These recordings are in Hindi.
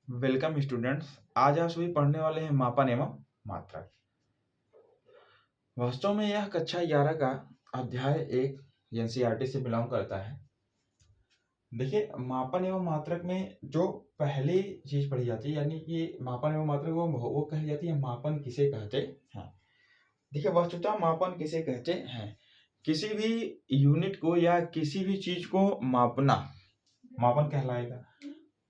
Welcome students. आज आप सभी पढ़ने वाले हैं मापन एवं मात्रक। वास्तव में यह कक्षा 11 का अध्याय 1 एनसीईआरटी से बिलोंग करता है। देखिए, मापन एवं मात्रक में जो पहली चीज पढ़ी जाती है यानी कि मापन एवं मात्रक वो कही जाती है मापन किसे कहते हैं। देखिए, वस्तुतः मापन किसे कहते हैं? किसी भी यूनिट को या किसी भी चीज को मापना मापन कहलाएगा।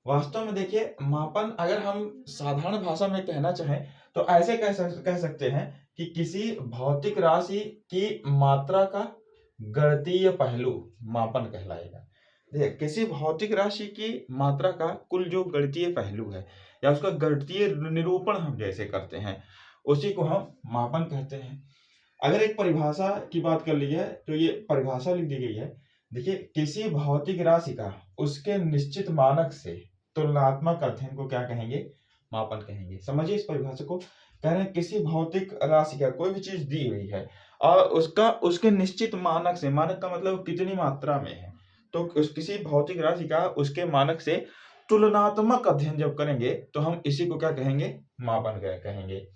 वास्तव में देखिए, मापन अगर हम साधारण भाषा में कहना चाहें तो ऐसे कह सकते हैं कि किसी भौतिक राशि की मात्रा का गणितीय पहलू मापन कहलाएगा। देखिए, किसी भौतिक राशि की मात्रा का कुल जो गणितीय पहलू है या उसका गणितीय निरूपण हम जैसे करते हैं उसी को हम मापन कहते हैं। अगर एक परिभाषा की बात कर ली है तो ये परिभाषा लिख दी गई है। देखिए, किसी भौतिक राशि का उसके निश्चित मानक से तुलनात्मक अध्ययन को क्या कहेंगे? मापन कहेंगे। समझिए इस परिभाषा को। कह रहे हैं किसी भौतिक राशि का कोई भी चीज दी हुई है और उसका उसके निश्चित मानक से, मानक का मतलब कितनी मात्रा में है, तो किसी भौतिक राशि का उसके मानक से तुलनात्मक अध्ययन जब करेंगे तो हम इसी को क्या कहेंगे? मापन कहेंगे।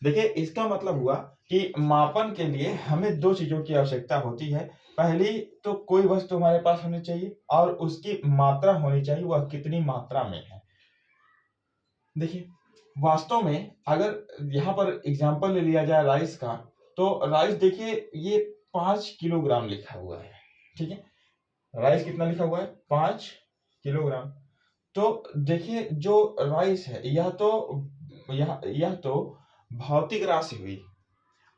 देखिए, इसका मतलब हुआ कि मापन के लिए हमें दो चीजों की आवश्यकता होती है। पहली तो कोई वस्तु हमारे पास होनी चाहिए और उसकी मात्रा होनी चाहिए, वह कितनी मात्रा में है। देखिए, वास्तव में अगर यहाँ पर एग्जांपल ले लिया जाए राइस का, तो राइस देखिए ये 5 किलोग्राम लिखा हुआ है। ठीक है, राइस कितना लिखा हुआ है? 5 किलोग्राम। तो देखिए, जो राइस है यह तो भौतिक राशि हुई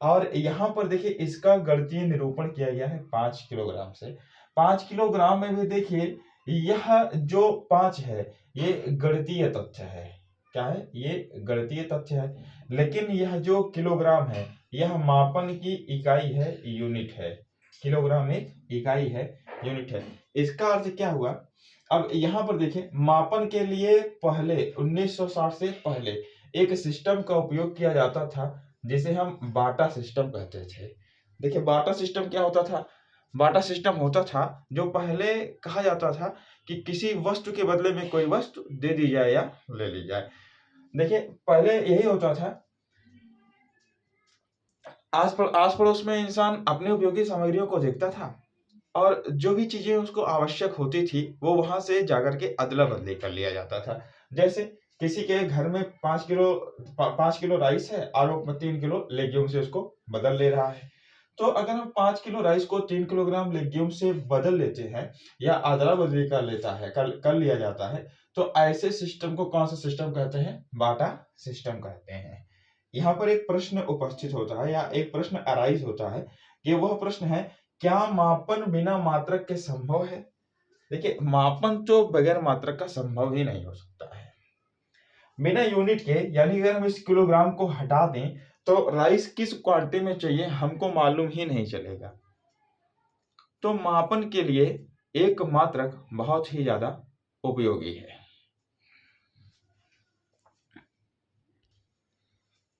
और यहाँ पर देखिए इसका गणितीय निरूपण किया गया है 5 किलोग्राम से। 5 किलोग्राम में भी देखिए यह जो 5 है ये गणितीय तथ्य है। क्या है? ये गणितीय तथ्य है। लेकिन यह जो किलोग्राम है यह मापन की इकाई है, यूनिट है। किलोग्राम एक इकाई है, यूनिट है। इसका अर्थ क्या हुआ? अब यहाँ पर देखिए, मापन के लिए पहले 1960 से पहले एक सिस्टम का उपयोग किया जाता था जिसे हम बाटा सिस्टम कहते थे। देखिए, बाटा सिस्टम क्या होता था? बाटा सिस्टम होता था जो पहले कहा जाता था कि किसी वस्तु के बदले में कोई वस्तु दे दी जाए या ले ली जाए। देखिए, पहले यही होता था। आस पड़ोस में इंसान अपने उपयोगी सामग्रियों को देखता था और जो भी चीजें उसको आवश्यक होती थी वो वहां से जाकर के अदला बदली कर लिया जाता था। जैसे किसी के घर में 5 किलो राइस है और वो 3 किलो लेग्यूम से उसको बदल ले रहा है। तो अगर हम 5 किलो राइस को 3 किलोग्राम लेग्यूम से बदल लेते हैं या अदला बदली कर लिया जाता है, तो ऐसे सिस्टम को कौन सा सिस्टम कहते हैं? बाटा सिस्टम कहते हैं। यहाँ पर एक प्रश्न उपस्थित होता है या एक प्रश्न अराइज होता है कि वह प्रश्न है, क्या मापन बिना मात्रक के संभव है? देखिए, मापन तो बगैर मात्रक का संभव ही नहीं हो सकता है। बिना यूनिट के, यानी अगर हम इस किलोग्राम को हटा दें तो राइस किस क्वांटिटी में चाहिए हमको मालूम ही नहीं चलेगा। तो मापन के लिए एक मात्रक बहुत ही ज्यादा उपयोगी है।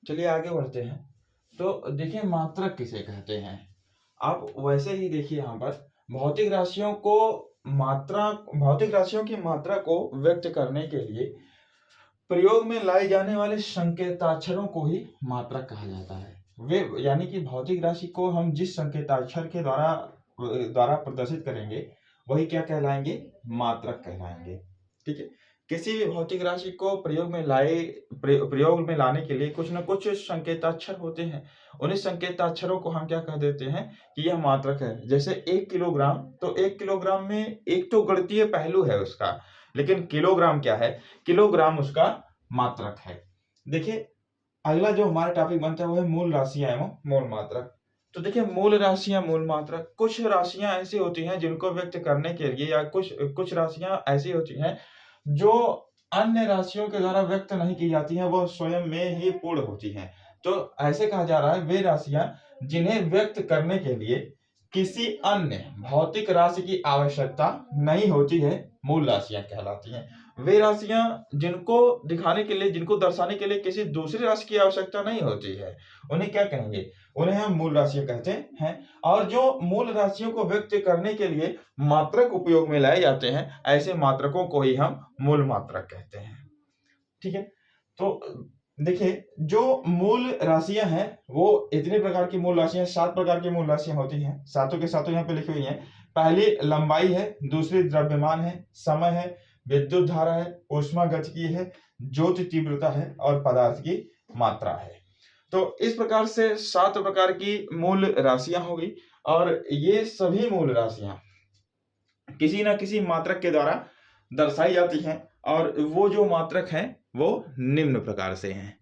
चलिए आगे बढ़ते हैं। तो देखिए, मात्रक किसे कहते हैं? आप वैसे ही देखिए, यहाँ पर भौतिक राशियों की मात्रा को व्यक्त करने के लिए प्रयोग में लाए जाने वाले संकेताक्षरों को ही मात्रक कहा जाता है। वे यानी कि भौतिक राशि को हम जिस संकेताक्षर के द्वारा प्रदर्शित करेंगे वही क्या कहलाएंगे? मात्रक कहलाएंगे। ठीक है, किसी भी भौतिक राशि को प्रयोग में लाने के लिए कुछ न कुछ संकेताक्षर होते हैं। उन्हीं संकेताक्षरों को हम क्या कह देते हैं कि यह मात्रक है। जैसे 1 किलोग्राम, तो 1 किलोग्राम में एक तो गणितीय पहलू है उसका, लेकिन किलोग्राम क्या है? किलोग्राम उसका मात्रक है। देखिए, अगला जो हमारा टॉपिक बनता है वो है मूल राशियां एवं मूल मात्रक। तो देखिए, मूल राशियां, मूल मात्रक, कुछ राशियां ऐसी होती हैं जिनको व्यक्त करने के लिए, या कुछ राशियां ऐसी होती हैं जो अन्य राशियों के द्वारा व्यक्त नहीं की जाती हैं, वो स्वयं में ही पूर्ण होती हैं। तो ऐसे कहा जा रहा है वे राशियां जिन्हें व्यक्त करने के लिए किसी अन्य भौतिक राशि की आवश्यकता नहीं होती है, मूल राशियां कहलाती हैं। वे राशियां जिनको दिखाने के लिए, जिनको दर्शाने के लिए किसी दूसरी राशि की आवश्यकता नहीं होती है, उन्हें क्या कहेंगे? उन्हें हम मूल राशियां कहते हैं। और जो मूल राशियों को व्यक्त करने के लिए मात्रक उपयोग में लाए जाते हैं, ऐसे मात्रकों को ही हम मूल मात्रक कहते हैं। ठीक है। तो देखिए जो मूल राशियां हैं वो इतने प्रकार की मूल राशियां, 7 प्रकार की मूल राशियां होती हैं, सातों के सातों यहाँ पे लिखी हुई हैं। पहली लंबाई है, दूसरी द्रव्यमान है, समय है, विद्युत धारा है, ऊष्मागतिकी है, ज्योति तीव्रता है और पदार्थ की मात्रा है। तो इस प्रकार से 7 प्रकार की मूल राशियां होगी और ये सभी मूल राशियां किसी ना किसी मात्रक के द्वारा दर्शाई जाती हैं और वो जो मात्रक हैं वो निम्न प्रकार से हैं।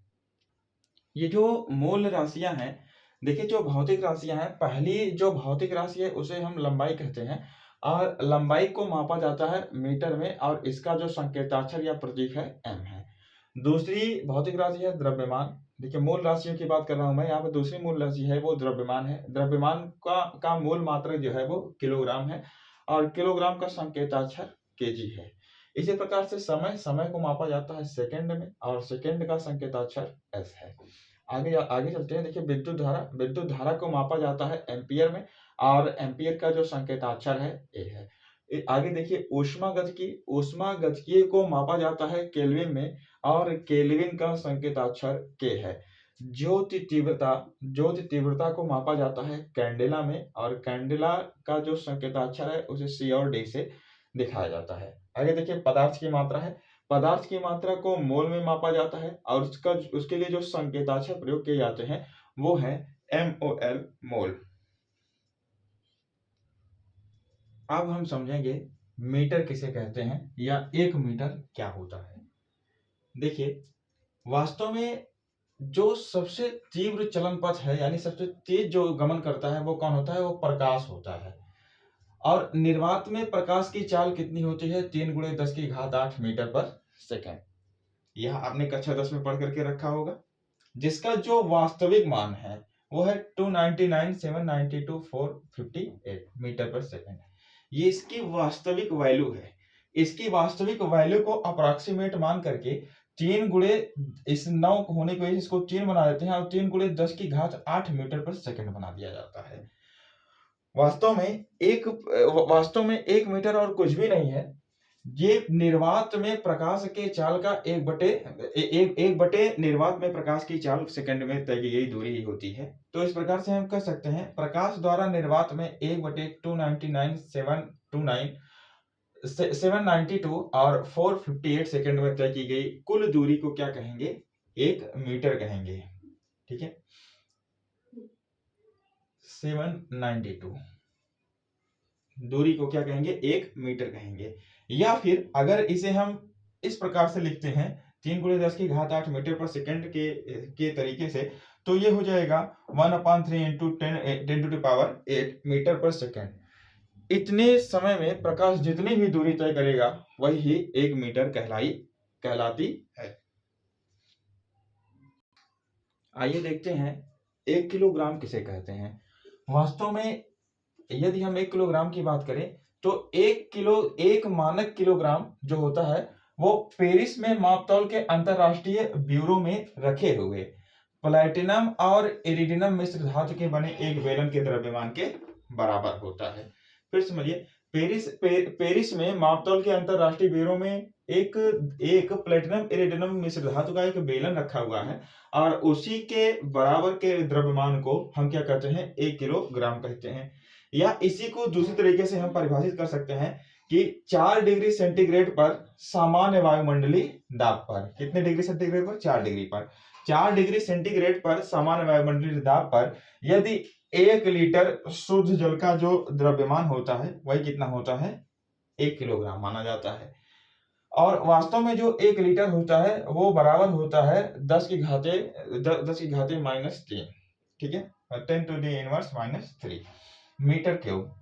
ये जो मूल राशियां हैं, देखिए जो भौतिक राशियां हैं, पहली जो भौतिक राशि है उसे हम लंबाई कहते हैं और लंबाई को मापा जाता है मीटर में और इसका जो संकेताक्षर या प्रतीक है एम है। दूसरी भौतिक राशि है द्रव्यमान। देखिए मूल राशियों की बात कर रहा हूं मैं, यहाँ पे दूसरी मूल राशि है वो द्रव्यमान है। द्रव्यमान का मूल मात्रक जो है वो किलोग्राम है और किलोग्राम का संकेताक्षर केजी है। इसी प्रकार से समय को मापा जाता है सेकंड में और सेकंड का संकेताक्षर एस है। आगे आगे चलते हैं। देखिए विद्युत धारा को मापा जाता है एम्पियर में और एम्पियर का जो संकेताक्षर है ए है। आगे देखिए ऊष्मागतिकी को मापा जाता है केल्विन में और केल्विन का संकेताक्षर के है। ज्योति तीव्रता को मापा जाता है कैंडेला में और कैंडेला का जो संकेताक्षर है उसे सी और डी से दिखाया जाता है। आगे देखिए पदार्थ की मात्रा है। पदार्थ की मात्रा को मोल में मापा जाता है और उसके लिए जो संकेताक्षर प्रयोग किए जाते हैं वो है MOL मोल। अब हम समझेंगे मीटर किसे कहते हैं या 1 मीटर क्या होता है। देखिए वास्तव में जो सबसे तीव्र चलन पथ है यानी सबसे तेज जो गमन करता है वो कौन होता है, वो प्रकाश होता है। और निर्वात में प्रकाश की चाल कितनी होती है, 3 × 10⁸ मीटर पर सेकेंड। यह आपने कक्षा 10 में पढ़ करके रखा होगा। जिसका जो वास्तविक मान है वो है 299,792,458 मीटर पर सेकेंड। ये इसकी वास्तविक वैल्यू है। इसकी वास्तविक वैल्यू को अप्रॉक्सीमेट मान करके 3 गुणे इस 9 होने की वजह से इसको 3 बना देते हैं और 3 × 10⁸ मीटर पर सेकेंड बना दिया जाता है। वास्तव में 1 मीटर और कुछ भी नहीं है। ये निर्वात में प्रकाश के चाल का एक बटे निर्वात में प्रकाश की चाल सेकंड में तय की गई दूरी ही होती है। तो इस प्रकार से हम कह सकते हैं प्रकाश द्वारा निर्वात में 1/299,792 और 458 सेकंड में तय की गई कुल दूरी को क्या कहेंगे, 1 मीटर कहेंगे। ठीक है, 792 दूरी को क्या कहेंगे, 1 मीटर कहेंगे। या फिर अगर इसे हम इस प्रकार से लिखते हैं 3 × 10⁸ मीटर पर सेकंड के तरीके से, तो ये हो जाएगा 1/3 × 10⁸ मीटर पर सेकंड। इतने समय में प्रकाश जितनी भी दूरी तय करेगा वही ही 1 मीटर कहलाती है। आइए देखते हैं 1 किलोग्राम किसे कहते हैं। वास्तव में यदि हम 1 किलोग्राम की बात करें तो 1 मानक किलोग्राम जो होता है वो पेरिस में मापतौल के अंतरराष्ट्रीय ब्यूरो में रखे हुए प्लैटिनम और इरिडियम मिश्र धातु के बने एक बेलन के द्रव्यमान के बराबर होता है। फिर समझिए, पेरिस में मापतौल के अंतरराष्ट्रीय ब्यूरो में एक प्लैटिनम इरिडियम मिश्र धातु का एक बेलन रखा हुआ है और उसी के बराबर के द्रव्यमान को हम क्या कहते हैं, 1 किलोग्राम कहते हैं। या इसी को दूसरी तरीके से हम परिभाषित कर सकते हैं कि 4 डिग्री सेंटीग्रेड पर सामान्य वायुमंडलीय दाब पर, कितने डिग्री सेंटीग्रेड पर, 4 डिग्री पर, 4 डिग्री सेंटीग्रेड पर सामान्य वायुमंडलीय दाब पर यदि 1 लीटर शुद्ध जल का जो द्रव्यमान होता है वही कितना होता है, 1 किलोग्राम माना जाता है। और वास्तव में जो 1 लीटर होता है वो बराबर होता है 10 की घाते -3, ठीक है, 10⁻³ मीटर क्यूब।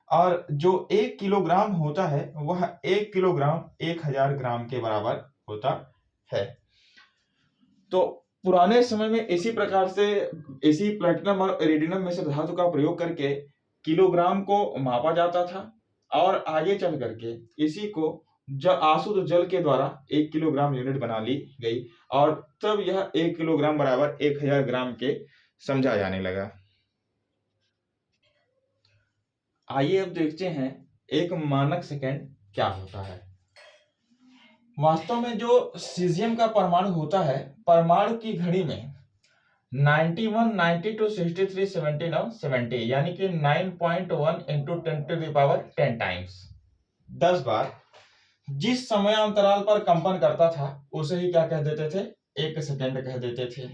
और जो 1 किलोग्राम होता है वह 1 किलोग्राम 1000 ग्राम के बराबर होता है। तो पुराने समय में इसी प्रकार से इसी प्लैटिनम और इरिडियम मिश्र धातु का प्रयोग करके किलोग्राम को मापा जाता था और आगे चल करके इसी को अशुद्ध जल के द्वारा 1 किलोग्राम यूनिट बना ली गई और तब यह 1 किलोग्राम बराबर 1000 ग्राम के समझा जाने लगा। आइए अब देखते हैं 1 मानक सेकंड क्या होता है। वास्तव में जो सीजियम का परमाणु होता है, परमाणु की घड़ी में 91, 92, 63, 79, 70 यानी कि 9.1 इंटू 10 टाइम्स 10 बार जिस समय अंतराल पर कंपन करता था उसे ही क्या कह देते थे, एक सेकंड कह देते थे।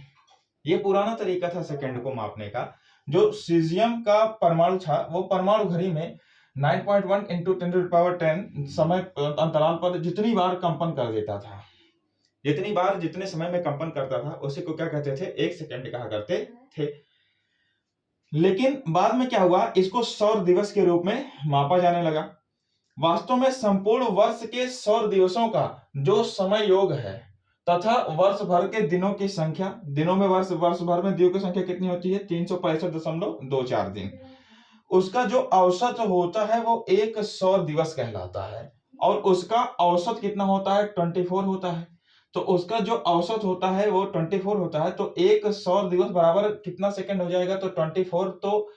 ये पुराना तरीका था सेकंड को मापने का। जो सीजियम का परमाणु था वो परमाणु घड़ी में 9.1 इंटू 10 समय अंतराल पर जितनी बार कंपन कर देता था, जितनी बार जितने समय में कंपन करता था उसी को क्या कहते थे, एक सेकंड कहा करते थे। लेकिन बाद में क्या हुआ, इसको सौर दिवस के रूप में मापा जाने लगा। वास्तव में संपूर्ण वर्ष के सौर दिवसों का जो समय योग है तथा वर्ष भर के दिनों की संख्या, दिनों में वर्ष भर में दिनों की संख्या कितनी होती है, 365.24 दिन, उसका जो औसत होता है वो एक सौर दिवस कहलाता है। और उसका औसत कितना होता है, 24 होता है। तो उसका जो औसत होता है वो 24 होता है, तो एक सौर दिवस बराबर कितना सेकंड हो जाएगा, तो 24। तो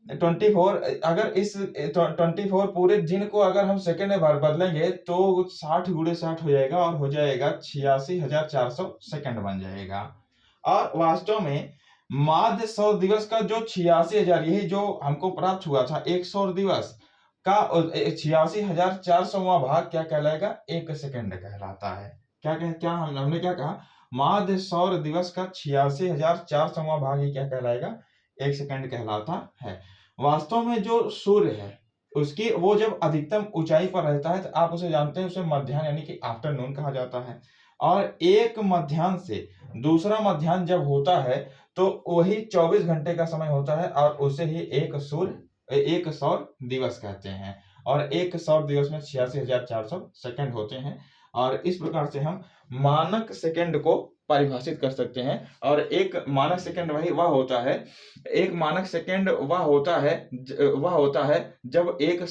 24 अगर इस 24 पूरे दिन को अगर हम सेकंड में बदलेंगे तो 60 गुणे 60 हो जाएगा और हो जाएगा 86,400 सेकंड बन जाएगा। और वास्तव में माध्य सौर दिवस का जो 86,000, यही जो हमको प्राप्त हुआ था एक सौर दिवस का 86,400वां भाग क्या कहलाएगा, एक सेकंड कहलाता है। क्या हमने क्या कहा, माध्य सौर दिवस का 86,400वां भाग ही क्या कहलाएगा, एक सेकंड कहलाता है। वास्तव में जो सूर्य है उसकी वो जब अधिकतम ऊंचाई पर रहता है तो आप उसे जानते हैं, उसे मध्याह्न यानी कि आफ्टरनून कहा जाता है। और एक मध्याह्न से दूसरा मध्याह्न जब होता है तो वही 24 घंटे का समय होता है और उसे ही एक सौर दिवस कहते हैं। और एक सौर दिवस में 86,400 सेकंड होते हैं। और इस प्रकार से हम मानक सेकंड को परिभाषित कर सकते हैं। और एक मानक सेकंड वह होता है, एक मानक सेकंड वह होता है जब एक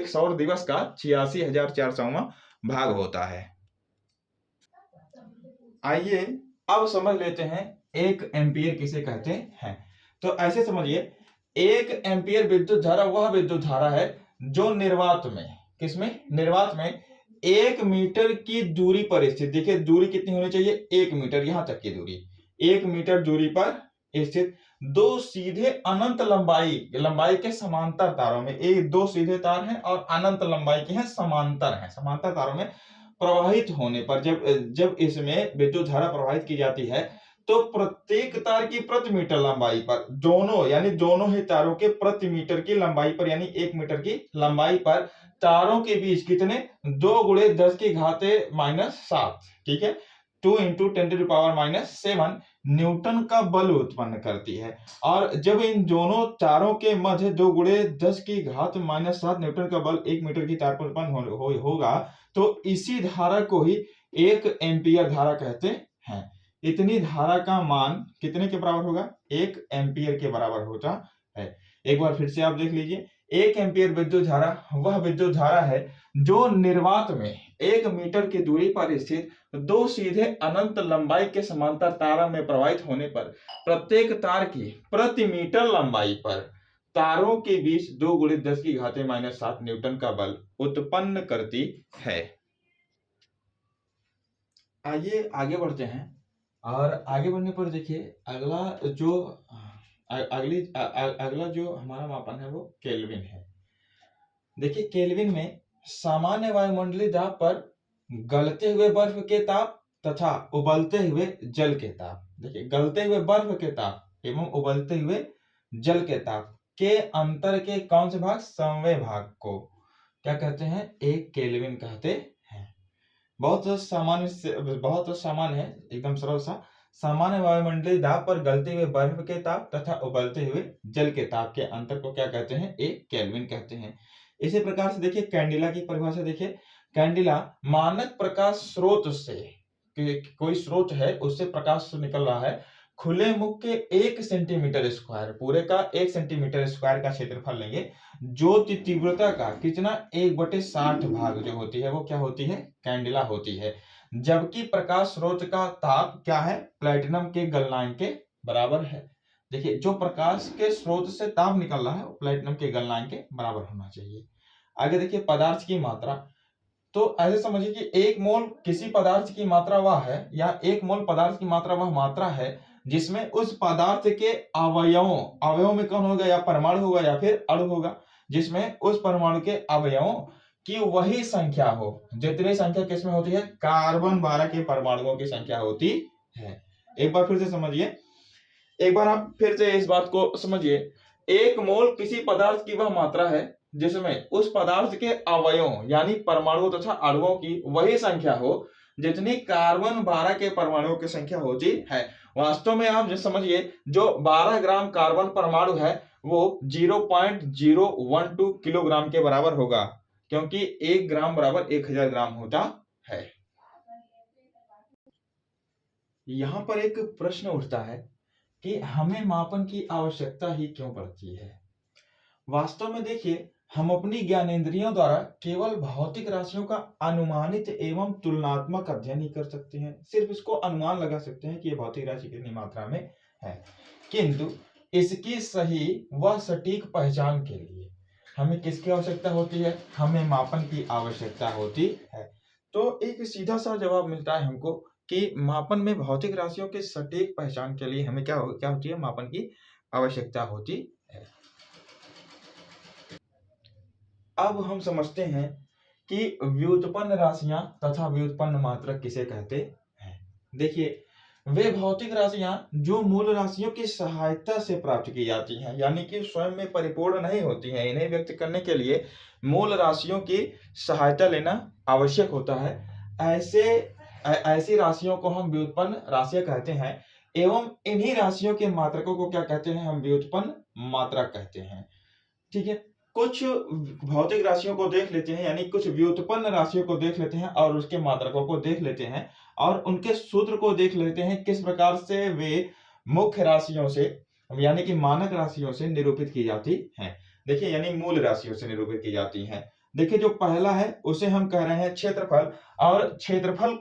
सौर दिवस का 86,400वां भाग होता है। आइए अब समझ लेते हैं एक एम्पियर किसे कहते हैं। तो ऐसे समझिए, एक एम्पियर विद्युत धारा वह विद्युत धारा है जो निर्वात में, किसमें, निर्वात में 1 मीटर की दूरी पर स्थित, देखिए दूरी कितनी होनी चाहिए, 1 मीटर, यहां तक की दूरी 1 मीटर दूरी पर स्थित दो सीधे अनंत लंबाई के समांतर तारों में, एक दो सीधे तार हैं और अनंत लंबाई के हैं, समांतर तारों में प्रवाहित होने पर जब इसमें विद्युत धारा प्रवाहित की जाती है तो प्रत्येक तार की प्रति मीटर लंबाई पर, दोनों ही तारों के प्रति मीटर की लंबाई पर यानी 1 मीटर की लंबाई पर तारों के बीच कितने, 2 गुणे 10 की घाते -7, ठीक है, 2 इंटू 10⁻⁻7 न्यूटन का बल उत्पन्न करती है। और जब इन दोनों तारों के मध्य 2 गुणे 10 की घात -7 न्यूटन का बल 1 मीटर की तार पर उत्पन्न होगा तो इसी धारा को ही 1 एम्पियर धारा कहते हैं। इतनी धारा का मान कितने के बराबर होगा, 1 एम्पियर के बराबर होता है। एक बार फिर से आप देख लीजिए, 1 एम्पियर विद्युत धारा वह विद्युत धारा है जो निर्वात में 1 मीटर की दूरी पर स्थित दो सीधे अनंत लंबाई के समांतर तारों में प्रवाहित होने पर प्रत्येक तार की प्रति मीटर लंबाई पर तारों के बीच 2 गुणे 10 की घाते -7 न्यूटन का बल उत्पन्न करती है। आइए आगे बढ़ते हैं। और आगे बढ़ने पर देखिए अगला जो हमारा मापन है वो केल्विन है। देखिए केल्विन में सामान्य वायुमंडलीय दाब पर गलते हुए बर्फ के ताप तथा उबलते हुए जल के ताप, देखिए गलते हुए बर्फ के ताप एवं उबलते हुए जल के ताप के अंतर के कौन से भाग, समवेय भाग को क्या कहते हैं, एक केल्विन कहते हैं। बहुत सामान्य है, एकदम सरल सा। सामान्य वायुमंडलीय दाब पर गलते हुए बर्फ के ताप तथा उबलते हुए जल के ताप के अंतर को क्या कहते हैं, एक केल्विन कहते हैं। इसी प्रकार से देखिए कैंडिला की परिभाषा देखिए, कैंडिला मानक प्रकाश स्रोत से, कोई स्रोत है उससे प्रकाश निकल रहा है, खुले मुख के 1 सेंटीमीटर स्क्वायर, पूरे का 1 सेंटीमीटर स्क्वायर का क्षेत्रफल लेंगे, ज्योति तीव्रता का कितना 1/60 भाग जो होती है वो क्या होती है, कैंडिला होती है। जबकि प्रकाश स्रोत का ताप क्या है, प्लेटिनम के गलनांक के बराबर है। देखिए जो प्रकाश के स्रोत से ताप निकल रहा है वो प्लेटिनम के गलनांक के बराबर होना चाहिए। आगे देखिए पदार्थ की मात्रा, तो ऐसे समझिए कि एक मोल किसी पदार्थ की मात्रा वह है, या एक मोल पदार्थ की मात्रा वह मात्रा है जिसमें उस पदार्थ के अवयवों में कौन होगा, या परमाणु होगा या फिर अणु होगा, जिसमें उस परमाणु के अवयवों की वही संख्या हो जितनी संख्या किसमें होती है, कार्बन 12 के परमाणुओं की संख्या होती है। एक बार फिर से समझिए, एक बार आप फिर से इस बात को समझिए। एक मोल किसी पदार्थ की वह मात्रा है जिसमें उस पदार्थ के अवयवों यानी परमाणुओं तथा अणुओं की वही संख्या हो जितनी कार्बन 12 के परमाणुओं की संख्या होती है। वास्तव में आप जो समझिए, जो 12 ग्राम कार्बन परमाणु है वो 0.012 किलोग्राम के बराबर होगा, क्योंकि 1 ग्राम बराबर 1000 ग्राम होता है। यहां पर एक प्रश्न उठता है कि हमें मापन की आवश्यकता ही क्यों पड़ती है। वास्तव में देखिए, हम अपनी ज्ञानेंद्रियों द्वारा केवल भौतिक राशियों का अनुमानित एवं तुलनात्मक अध्ययन ही कर सकते हैं। सिर्फ इसको अनुमान लगा सकते हैं कि यह भौतिक राशि कितनी मात्रा में है, किंतु इसकी सही व सटीक पहचान के लिए हमें किसकी आवश्यकता होती है, हमें मापन की आवश्यकता होती है। तो एक सीधा सा जवाब मिलता है हमको कि मापन में भौतिक राशियों के सटीक पहचान के लिए हमें क्या होती है, मापन की आवश्यकता होती है। अब हम समझते हैं कि व्युत्पन्न राशियां तथा व्युत्पन्न मात्रक किसे कहते हैं। देखिए, वे भौतिक राशियां जो मूल राशियों की सहायता से प्राप्त की जाती हैं, यानी कि स्वयं में परिपूर्ण नहीं होती हैं। इन्हें व्यक्त करने के लिए मूल राशियों की सहायता लेना आवश्यक होता है। ऐसी राशियों को हम व्युत्पन्न राशियां कहते हैं, एवं इन्हीं राशियों के मात्रकों को क्या कहते हैं, हम व्युत्पन्न मात्रक कहते हैं। ठीक है, कुछ भौतिक राशियों को देख लेते हैं, यानी कुछ व्युत्पन्न राशियों को देख लेते हैं और उसके मात्रकों को देख लेते हैं और उनके सूत्र को देख लेते हैं, किस प्रकार से वे मुख्य राशियों से यानी कि मानक राशियों से निरूपित की जाती हैं। देखिए, यानी मूल राशियों से निरूपित की जाती हैं। देखिए, जो पहला है उसे हम कह रहे हैं क्षेत्रफल, और क्षेत्रफल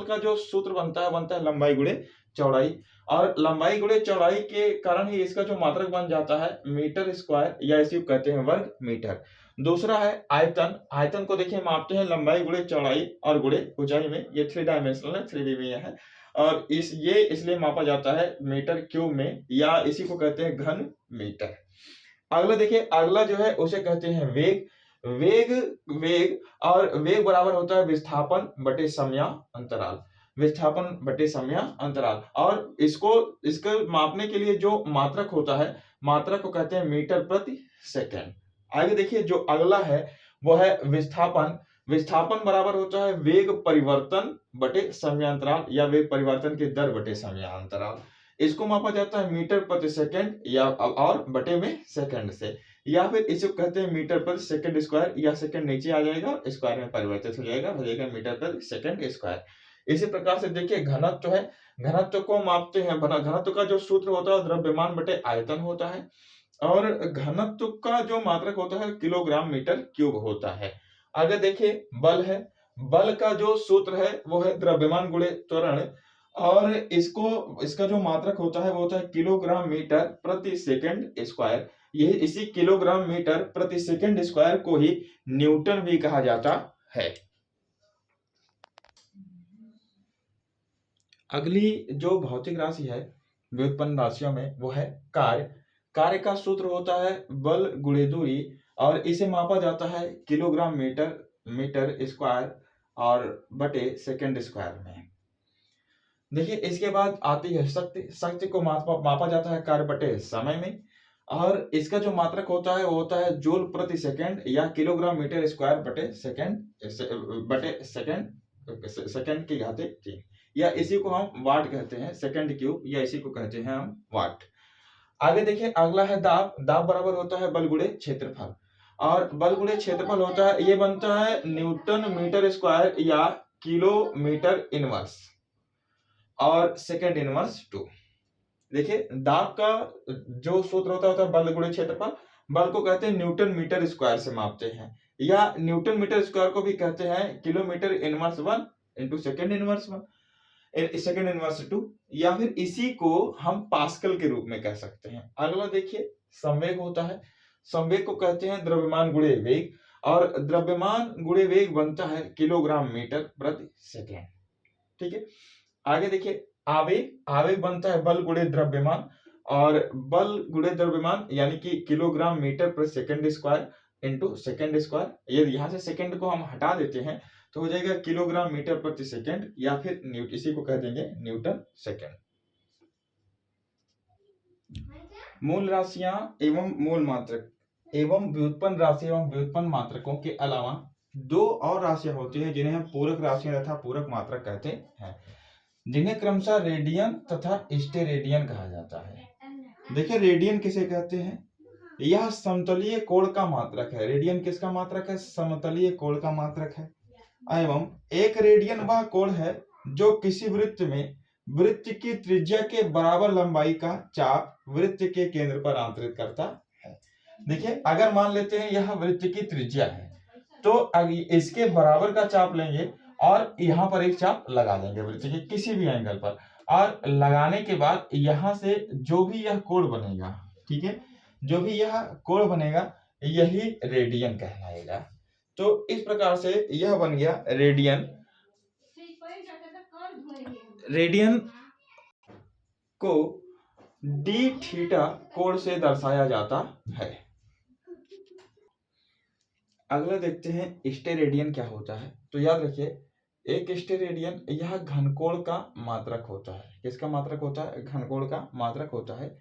का जो सूत्र बनता है लंबाई गुणे चौड़ाई, और लंबाई गुणे चौड़ाई के कारण ही इसका जो मात्रक बन जाता है मीटर स्क्वायर, या इसी को कहते हैं वर्ग मीटर। दूसरा है आयतन। आयतन को देखिए मापते हैं लंबाई गुणे चौड़ाई और गुणे ऊंचाई में। ये 3 डायमेंशनल है, 3D में है, और ये इसलिए मापा जाता है मीटर क्यूब में, या इसी को कहते हैं घन मीटर। अगला देखिए, अगला जो है उसे कहते हैं वेग। वेग वेग और वेग बराबर होता है विस्थापन बटे समय अंतराल। विस्थापन बटे समय अंतराल, और इसको मापने के लिए जो मात्रक होता है, मात्रक को कहते हैं मीटर प्रति सेकंड। आगे देखिए, जो अगला है वो है विस्थापन। विस्थापन बराबर होता है वेग परिवर्तन बटे समय अंतराल, या वेग परिवर्तन की दर बटे समय अंतराल। इसको मापा जाता है मीटर प्रति सेकंड, या और बटे में सेकंड से, या फिर इसे कहते हैं मीटर प्रति सेकंड स्क्वायर, या सेकंड नीचे आ जाएगा स्क्वायर में परिवर्तित हो जाएगा मीटर प्रति सेकंड स्क्वायर। इसी प्रकार से देखिए, घनत्व है। घनत्व को मापते हैं, घनत्व का जो सूत्र होता है द्रव्यमान बटे आयतन होता है, और घनत्व का जो मात्रक होता है किलोग्राम मीटर क्यूब होता है। आगे देखिए, बल है। बल का जो सूत्र है वो है द्रव्यमान गुणे त्वरण, और इसका जो मात्रक होता है वो होता है किलोग्राम मीटर प्रति सेकंड स्क्वायर। ये इसी किलोग्राम मीटर प्रति सेकंड स्क्वायर को ही न्यूटन भी कहा जाता है। अगली जो भौतिक राशि है व्युत्पन्न राशियों में वो है कार्य। कार्य का सूत्र होता है बल गुणे दूरी, और इसे मापा जाता है किलोग्राम मीटर स्क्वायर और बटे सेकंड स्क्वायर में। देखिए, इसके बाद आती है शक्ति। शक्ति को मापा जाता है कार्य बटे समय में, और इसका जो मात्रक होता है वो होता है जूल प्रति सेकंड, या किलोग्राम मीटर स्क्वायर बटे सेकंड की घाते 3, या इसी को हम वाट कहते हैं, सेकंड क्यूब, या इसी को कहते हैं हम वाट। आगे देखिए, अगला है दाब। दाब बराबर होता है बल गुणे क्षेत्रफल, और बल गुणे क्षेत्रफल होता है, ये बनता है न्यूटन मीटर स्क्वायर या किलोमीटर इनवर्स और सेकंड इनवर्स 2। देखिए, दाब का जो सूत्र होता है बल गुणे क्षेत्रफल। बल को कहते हैं न्यूटन मीटर स्क्वायर से मापते हैं, या न्यूटन मीटर स्क्वायर को भी कहते हैं kilometre inverse 1 into second inverse 1, second inverse 2, या फिर इसी को हम पास्कल के रूप में कह सकते हैं। अगला देखिए, संवेग होता है। संवेग को कहते हैं द्रव्यमान गुणे वेग, और द्रव्यमान गुणे वेग बनता है किलोग्राम मीटर प्रति सेकेंड। ठीक है, आगे देखिए, आवेग बनता है बल गुणे द्रव्यमान, और बल गुणे द्रव्यमान यानी कि किलोग्राम मीटर प्रति second square into second square. यदि यहाँ से सेकंड को हम हटा देते हैं तो हो जाएगा किलोग्राम मीटर प्रति सेकंड, या फिर इसी को कह देंगे न्यूटन सेकंड। मूल राशियां एवं मूल मात्रक एवं व्युत्पन्न राशि एवं व्युत्पन्न मात्रकों के अलावा दो और राशियां होती हैं जिन्हें हम पूरक राशियां तथा पूरक मात्रक कहते हैं, जिन्हें क्रमशः रेडियन तथा स्टेरेडियन कहा जाता है। देखिए, रेडियन किसे कहते हैं? यह समतलीय कोण का मात्रक है। रेडियन किसका मात्रक है? समतलीय कोण का मात्रक है। एवं एक रेडियन वह कोण है जो किसी वृत्त में वृत्त की त्रिज्या के बराबर लंबाई का चाप वृत्त के केंद्र पर अंतरित करता है। देखिए, अगर मान लेते हैं यह वृत्त की त्रिज्या है तो इसके बराबर का चाप लेंगे और यहाँ पर एक चाप लगा देंगे वृत्त के किसी भी एंगल पर, और लगाने के बाद यहाँ से जो भी यह कोण बनेगा, ठीक है, जो भी यह कोण बनेगा यही रेडियन कहलाएगा। तो इस प्रकार से यह बन गया रेडियन। रेडियन को डी थीटा कोण से दर्शाया जाता है। अगला देखते हैं स्टेरेडियन क्या होता है। तो याद रखिए, एक स्टेरेडियन यह घनकोण का मात्रक होता है। किसका मात्रक होता है? घनकोण का मात्रक होता है।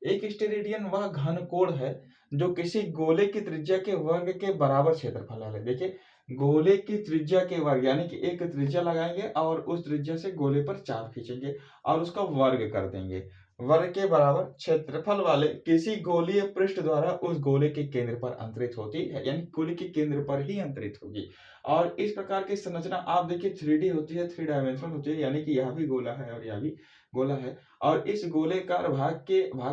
एक स्टेरेडियन वह घनकोण है जो किसी गोले की त्रिज्या के वर्ग के बराबर क्षेत्रफल वाले। देखिए, गोले की त्रिज्या के वर्ग यानी कि एक त्रिज्या लगाएंगे और उस त्रिज्या से गोले पर चाप खींचेंगे और उसका वर्ग कर देंगे। वर्ग के बराबर क्षेत्रफल वाले किसी गोलीय पृष्ठ द्वारा उस गोले के केंद्र पर अंतरित होती है, यानी गोले के केंद्र पर ही अंतरित होगी। और इस प्रकार की संरचना आप देखिए 3D होती है, 3 डायमेंशनल होती है, यानी कि यह भी गोला है और यह भी गोला है, और इस गोलेकार भाग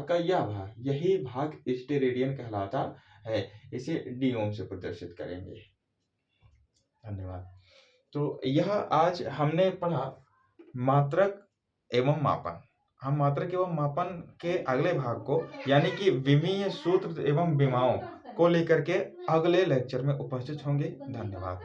का यह भाग, यही भाग स्टेरेडियन कहलाता है। इसे डी ओम से प्रदर्शित करेंगे। धन्यवाद। तो यह आज हमने पढ़ा मात्रक एवं मापन। हम मात्रक एवं मापन के अगले भाग को यानी कि विमीय सूत्र एवं विमाओं को लेकर के अगले लेक्चर में उपस्थित होंगे। धन्यवाद।